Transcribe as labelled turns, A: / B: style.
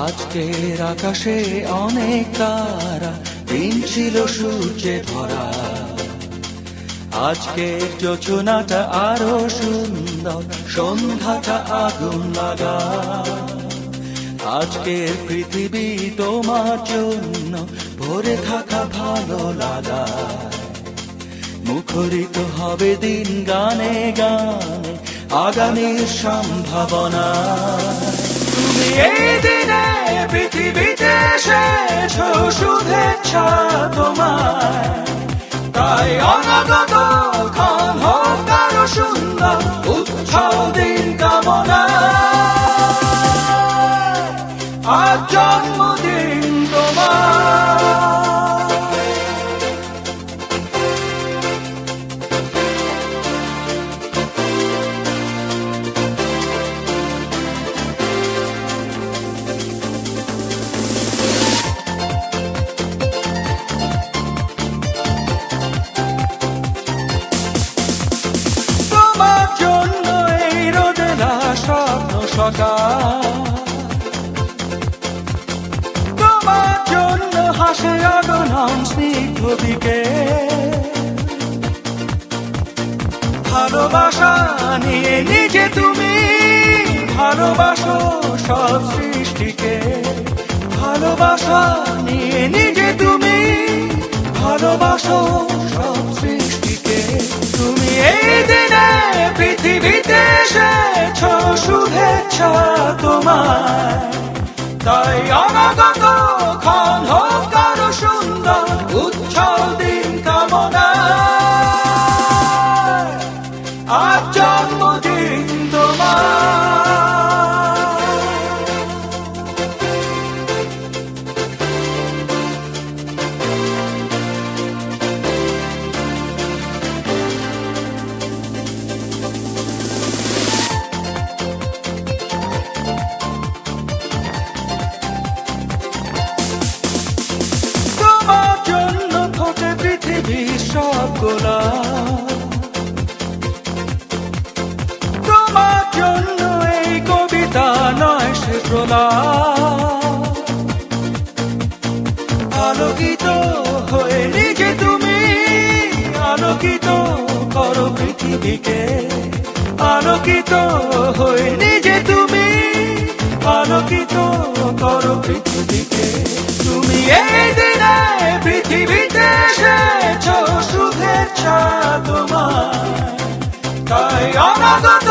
A: আজকের আকাশে অনেক তারা, দিন ছিল সূর্যে ভরা। আজকের যোজনাটা আরো সুন্দর, সন্ধ্যাটা আগুন লাগা। আজকের পৃথিবী তোমার জন্য ভরে থাকা ভালো লাগা। মুখরিত হবে দিন গানে গানে, আগামীর সম্ভাবনা। তুমি এই দিনে পৃথিবীতে এসেছো, শুভেচ্ছা তোমায়। তাই অনাগত ক্ষণ হোক আরো সুন্দর, উৎসব দিন কামনা। আজ জন্মদিন তোমার। তোমার জন্য হাসে অগণন স্নিগ্ধ দিকে। ভালোবাসা নিয়ে নিজে তুমি ভালোবাসো সব সৃষ্টিকে। ভালোবাসা নিয়ে নিজে তুমি ভালোবাসো সব সৃষ্টিকে। তুমি এই দিনে পৃথিবীতে এসেছো, শুভেচ্ছা তোমায়। তাই অনাগত ক্ষণ হোক আরো সুন্দর, উৎসব দিন কামনা। আজ জন্মদিন তোমার। তোমার জন্য এই কবিতা নয় সে প্রলাপ। আলোকিত হয়ে নিজে তুমি আলোকিত করো পৃথিবীকে। আলোকিত হয়ে নিজে তুমি আলোকিত করো পৃথিবীকে। তুমি এই দিনে পৃথিবীতে এসেছো, শুভেচ্ছা তোমার। তাই অনাগত